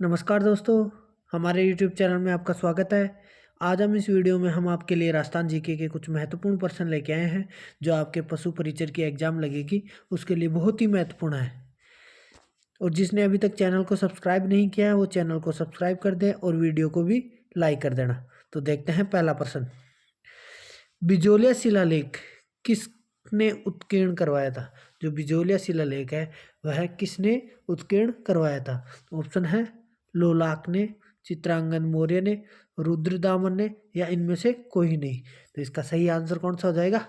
नमस्कार दोस्तों, हमारे YouTube चैनल में आपका स्वागत है। आज हम इस वीडियो में हम आपके लिए राजस्थान जीके के कुछ महत्वपूर्ण प्रश्न लेके आए हैं जो आपके पशु परिचर की एग्जाम लगेगी उसके लिए बहुत ही महत्वपूर्ण है। और जिसने अभी तक चैनल को सब्सक्राइब नहीं किया है वो चैनल को सब्सक्राइब कर दे और वीडियो को भी लाइक कर देना। तो देखते हैं पहला प्रश्न। बिजोलिया शिलालेख किसने उत्कीर्ण करवाया था? जो बिजोलिया शिलालेख है वह किसने उत्कीर्ण करवाया था? ऑप्शन है लोलाक ने, चित्रांगन मौर्य ने, रुद्रदामन ने या इनमें से कोई नहीं। तो इसका सही आंसर कौन सा हो जाएगा?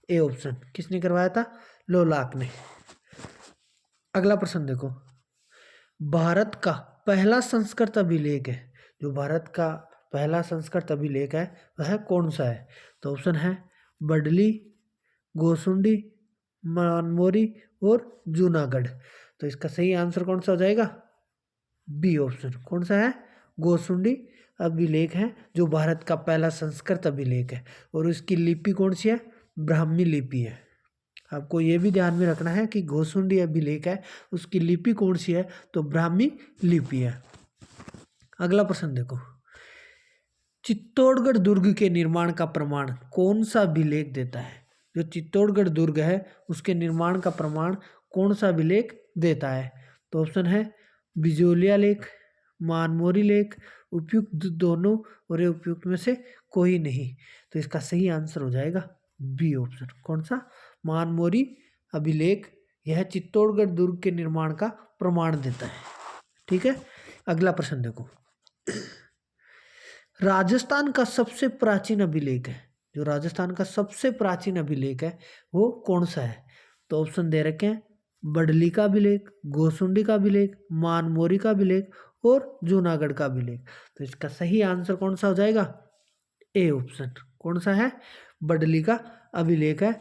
A option. किसने करवाया था? लोलाक ने। अगला प्रश्न देखो। भारत का पहला संस्कृत अभिलेख है, जो भारत का पहला संस्कृत अभिलेख है वह कौन सा है? तो ऑप्शन है बडली, गोसुंडी, मानमोरी और जूनागढ़। तो इसका सही आंसर कौन सा हो जाएगा? B option. कौन सा है? गोसुंडी अभिलेख है जो भारत का पहला संस्कृत अभिलेख है और उसकी लिपि कौन सी है? ब्राह्मी लिपि है। आपको ये भी ध्यान में रखना है कि गोसुंडी अभिलेख है उसकी लिपि कौन सी है? तो ब्राह्मी लिपि है। अगला प्रश्न देखो। चित्तौड़गढ़ दुर्ग के निर्माण का प्रमाण कौन सा अभिलेख देता है? जो चित्तौड़गढ़ दुर्ग है उसके निर्माण का प्रमाण कौन सा अभिलेख देता है? तो ऑप्शन है बिजोलिया लेख, मानमोरी लेख, उपयुक्त दोनों और ये उपयुक्त में से कोई नहीं। तो इसका सही आंसर हो जाएगा बी ऑप्शन। कौन सा? मानमोरी अभिलेख यह चित्तौड़गढ़ दुर्ग के निर्माण का प्रमाण देता है। ठीक है। अगला प्रश्न देखो। राजस्थान का सबसे प्राचीन अभिलेख है, जो राजस्थान का सबसे प्राचीन अभिलेख है वो कौन सा है? तो ऑप्शन दे रखे हैं बडली का अभिलेख, गोसुंडी का अभिलेख, मानमोरी का अभिलेख और जूनागढ़ का अभिलेख। तो इसका सही आंसर कौन सा हो जाएगा? A option. कौन सा है? बडली का अभिलेख है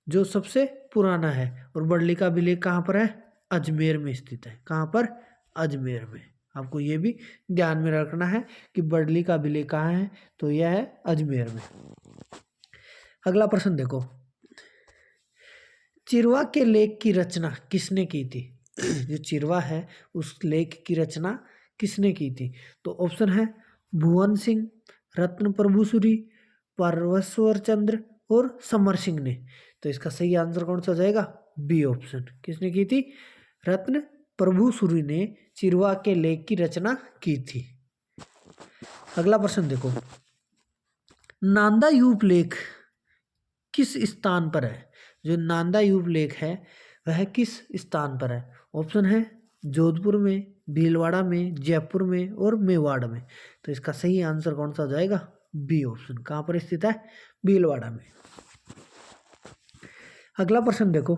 जो सबसे पुराना है और बडली का अभिलेख कहाँ पर है? अजमेर में स्थित है। कहाँ पर? अजमेर में। आपको ये भी ध्यान में रखना है कि बडली का अभिलेख कहाँ है? तो यह है अजमेर में। अगला प्रश्न देखो। चिरवा के लेख की रचना किसने की थी? जो चिरवा है उस लेख की रचना किसने की थी? तो ऑप्शन है भुवन सिंह, रत्न प्रभुसूरी, परमेश्वर चंद्र और समर सिंह ने। तो इसका सही आंसर कौन सा हो जाएगा? B option. किसने की थी? रत्न प्रभुसूरी ने चिरवा के लेख की रचना की थी। अगला प्रश्न देखो। नांदा यूप लेख किस स्थान पर है? जो नांदा यूप लेख है वह किस स्थान पर है? ऑप्शन है जोधपुर में, भीलवाड़ा में, जयपुर में और मेवाड़ में। तो इसका सही आंसर कौन सा हो जाएगा? B option. कहाँ पर स्थित है? भीलवाड़ा में। अगला प्रश्न देखो।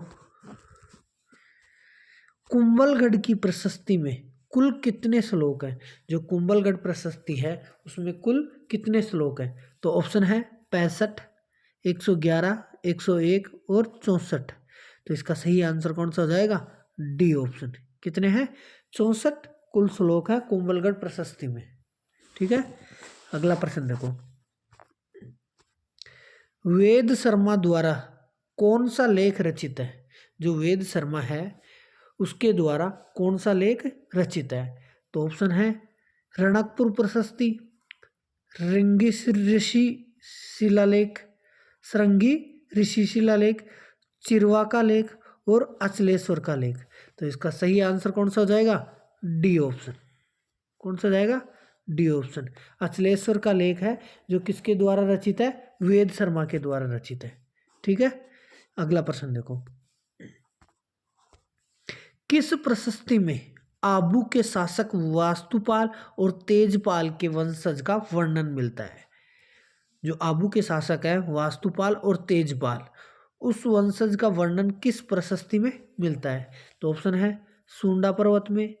कुंभलगढ़ की प्रशस्ति में कुल कितने श्लोक हैं? जो कुंभलगढ़ प्रशस्ति है उसमें कुल कितने श्लोक हैं? तो ऑप्शन है 65, 111, 101 और 64। तो इसका सही आंसर कौन सा हो जाएगा? D option. कितने हैं? 64 कुल श्लोक है कुंभलगढ़ प्रशस्ति में। ठीक है। अगला प्रश्न देखो। वेद शर्मा द्वारा कौन सा लेख रचित है? जो वेद शर्मा है उसके द्वारा कौन सा लेख रचित है? तो ऑप्शन है रणकपुर प्रशस्ति, श्रृंगी ऋषि शिलालेख, श्रृंगी ऋषि शिलालेख, चिरवा का लेख और अचलेश्वर का लेख। तो इसका सही आंसर कौन सा हो जाएगा? D option. कौन सा जाएगा? D option. अचलेश्वर का लेख है जो किसके द्वारा रचित है? वेद शर्मा के द्वारा रचित है। ठीक है। अगला प्रश्न देखो। किस प्रशस्ति में आबू के शासक वास्तुपाल और तेजपाल के वंशज का वर्णन मिलता है? जो आबू के शासक है वास्तुपाल और तेजपाल, उस वंशज का वर्णन किस प्रशस्ति में मिलता है? तो ऑप्शन है सूंडा पर्वत में,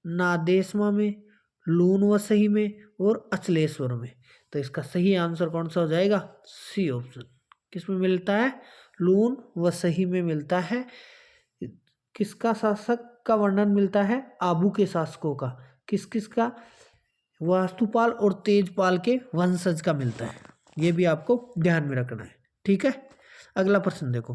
नादेशमा में, लून वसही में और अचलेश्वर में। तो इसका सही आंसर कौन सा हो जाएगा? C option. किस में मिलता है? लून वसही में मिलता है। किसका शासक का वर्णन मिलता है? आबू के शासकों का। किस किस का? वास्तुपाल और तेजपाल के वंशज का मिलता है। ये भी आपको ध्यान में रखना है। ठीक है। अगला प्रश्न देखो।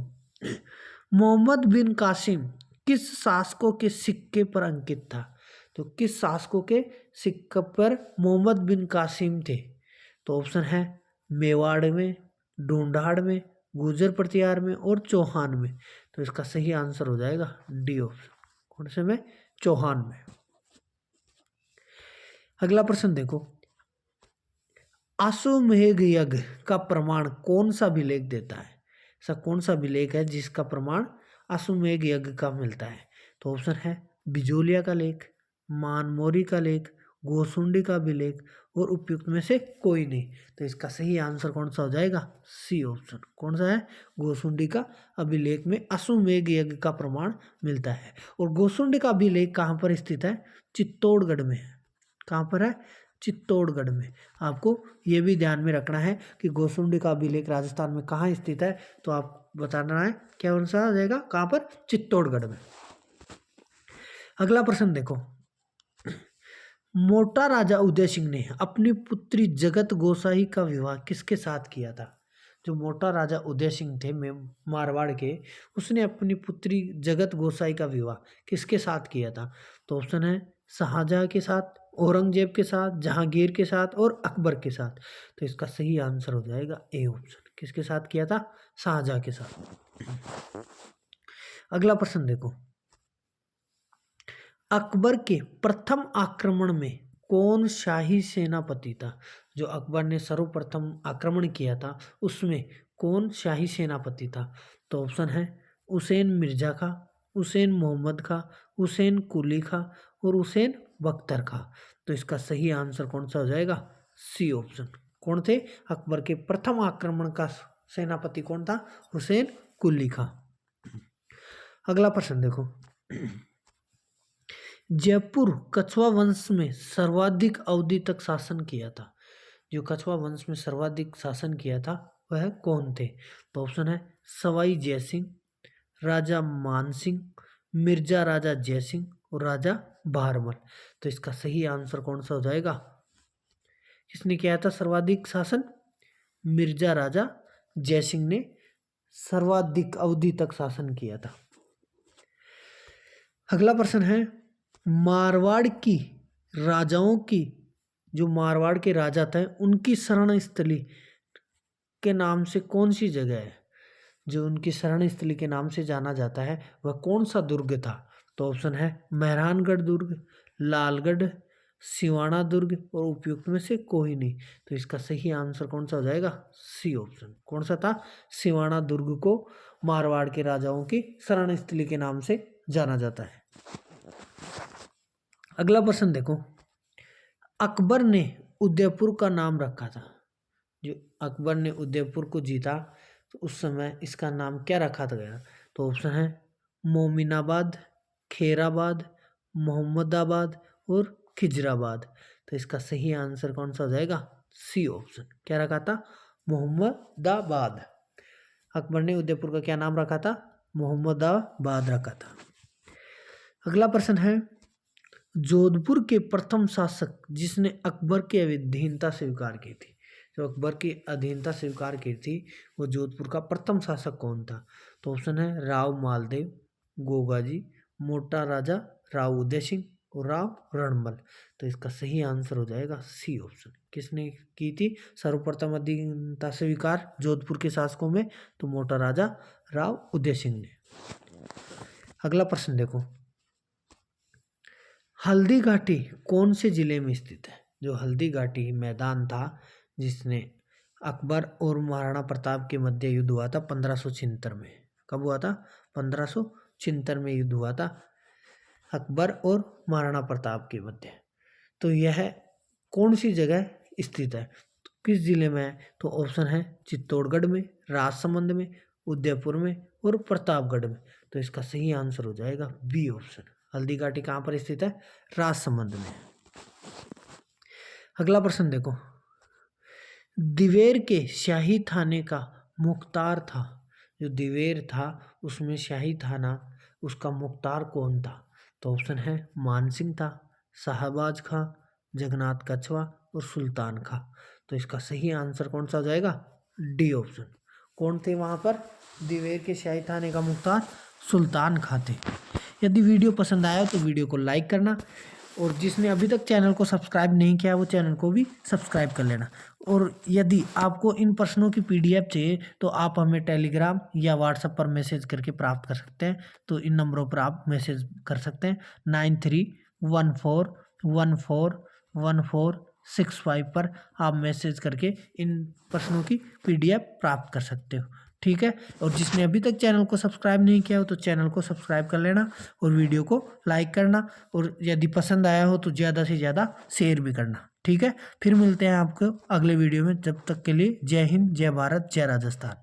मोहम्मद बिन कासिम किस शासकों के सिक्के पर अंकित था? तो किस शासकों के सिक्के पर मोहम्मद बिन कासिम थे? तो ऑप्शन है मेवाड़ में, ढूंढाड़ में, गुर्जर प्रतिहार में और चौहान में। तो इसका सही आंसर हो जाएगा डी ऑप्शन। कौन से में? चौहान में। अगला प्रश्न देखो, अश्वमेध यज्ञ का प्रमाण कौन सा अभिलेख देता है? ऐसा कौन सा अभिलेख है जिसका प्रमाण अश्वमेध यज्ञ का मिलता है? तो ऑप्शन है बिजोलिया का लेख, मानमोरी का लेख, गोसुंडी का अभिलेख और उपयुक्त में से कोई नहीं। तो इसका सही आंसर कौन सा हो जाएगा? C option. कौन सा है? गोसुंडी का अभिलेख में अश्वमेध यज्ञ का प्रमाण मिलता है। और गोसुंडी का अभिलेख कहाँ पर स्थित है? चित्तौड़गढ़ में है। कहाँ पर है? चित्तौड़गढ़ में। आपको ये भी ध्यान में रखना है कि गोसुंडी का अभिलेख राजस्थान में कहाँ स्थित है, तो आप बताना है क्या कौन सा आ जाएगा, कहाँ पर? चित्तौड़गढ़ में। अगला प्रश्न देखो, मोटा राजा उदय सिंह ने अपनी पुत्री जगत गोसाई का विवाह किसके साथ किया था? जो मोटा राजा उदय सिंह थे मारवाड़ के, उसने अपनी पुत्री जगत गोसाई का विवाह किसके साथ किया था? तो ऑप्शन है शाहजहां के साथ, औरंगजेब के साथ, जहांगीर के साथ और अकबर के साथ। तो इसका सही आंसर हो जाएगा ए ऑप्शन। किसके साथ किया था? शाहजहां के साथ। अगला प्रश्न देखो, अकबर के प्रथम आक्रमण में कौन शाही सेनापति था? जो अकबर ने सर्वप्रथम आक्रमण किया था उसमें कौन शाही सेनापति था? तो ऑप्शन है हुसैन मिर्जा खां, हुसैन मोहम्मद खां, हुसैन कुली खां और हुसैन बख्तर खां। तो इसका सही आंसर कौन सा हो जाएगा? C option. कौन थे अकबर के प्रथम आक्रमण का सेनापति? कौन था? हुसैन कुली खां। अगला प्रश्न देखो, जयपुर कछवा वंश में सर्वाधिक अवधि तक शासन किया था। जो कछवा वंश में सर्वाधिक शासन किया था वह कौन थे? तो ऑप्शन है सवाई जयसिंह, राजा मानसिंह, मिर्जा राजा जयसिंह और राजा बहारमल। तो इसका सही आंसर कौन सा हो जाएगा? किसने किया था सर्वाधिक शासन? मिर्जा राजा जयसिंह ने सर्वाधिक अवधि तक शासन किया था। अगला प्रश्न है, मारवाड़ की राजाओं की, जो मारवाड़ के राजा थे उनकी शरण स्थली के नाम से कौन सी जगह है? जो उनकी शरण स्थली के नाम से जाना जाता है वह कौन सा दुर्ग था? तो ऑप्शन है मेहरानगढ़ दुर्ग, लालगढ़, सिवाना दुर्ग और उपयुक्त में से कोई नहीं। तो इसका सही आंसर कौन सा हो जाएगा? C option. कौन सा था? सिवाना दुर्ग को मारवाड़ के राजाओं की शरण स्थली के नाम से जाना जाता है। अगला प्रश्न देखो, अकबर ने उदयपुर का नाम रखा था। जो अकबर ने उदयपुर को जीता तो उस समय इसका नाम क्या रखा था गया? तो ऑप्शन है मोमिनाबाद, खेराबाद, मोहम्मदाबाद और खिजराबाद। तो इसका सही आंसर कौन सा हो जाएगा? C option. क्या रखा था? मोहम्मदाबाद। अकबर ने उदयपुर का क्या नाम रखा था? मोहम्मदाबाद रखा था। अगला प्रश्न है, जोधपुर के प्रथम शासक जिसने अकबर की अधीनता स्वीकार की थी। जो अकबर की अधीनता स्वीकार की थी वो जोधपुर का प्रथम शासक कौन था? तो ऑप्शन है राव मालदेव, गोगाजी, मोटा राजा राव उदय सिंह और राव रणमल। तो इसका सही आंसर हो जाएगा सी ऑप्शन। किसने की थी सर्वप्रथम अधीनता स्वीकार जोधपुर के शासकों में? तो मोटा राजा राव उदय सिंह ने। अगला प्रश्न देखो, हल्दी घाटी कौन से जिले में स्थित है? जो हल्दी घाटी मैदान था जिसने अकबर और महाराणा प्रताप के मध्य युद्ध हुआ था 1576 में। कब हुआ था? 1576 में युद्ध हुआ था अकबर और महाराणा प्रताप के मध्य। तो यह कौन सी जगह स्थित है? तो किस जिले में है? तो ऑप्शन है चित्तौड़गढ़ में, राजसमंद में, उदयपुर में और प्रतापगढ़ में। तो इसका सही आंसर हो जाएगा बी ऑप्शन। हल्दी घाटी कहाँ पर स्थित है? राजसमंद में। अगला प्रश्न देखो, दिवेर के शाही थाने का मुख्तार था। जो दिवेर था उसमें शाही थाना उसका मुख्तार कौन था? तो ऑप्शन है मानसिंह था, शाहबाज खां, जगन्नाथ कछवा और सुल्तान खां। तो इसका सही आंसर कौन सा हो जाएगा? D option. कौन थे वहाँ पर दिवेर के शाही थाने का मुख्तार? सुल्तान खां थे। यदि वीडियो पसंद आया तो वीडियो को लाइक करना, और जिसने अभी तक चैनल को सब्सक्राइब नहीं किया वो चैनल को भी सब्सक्राइब कर लेना। और यदि आपको इन प्रश्नों की पीडीएफ चाहिए तो आप हमें टेलीग्राम या व्हाट्सएप पर मैसेज करके प्राप्त कर सकते हैं। तो इन नंबरों पर आप मैसेज कर सकते हैं 9314141465 पर आप मैसेज करके इन प्रश्नों की पीडीएफ प्राप्त कर सकते हो। ठीक है। और जिसने अभी तक चैनल को सब्सक्राइब नहीं किया हो तो चैनल को सब्सक्राइब कर लेना और वीडियो को लाइक करना, और यदि पसंद आया हो तो ज़्यादा से ज़्यादा शेयर भी करना। ठीक है। फिर मिलते हैं आपको अगले वीडियो में। जब तक के लिए जय हिंद, जय भारत, जय राजस्थान।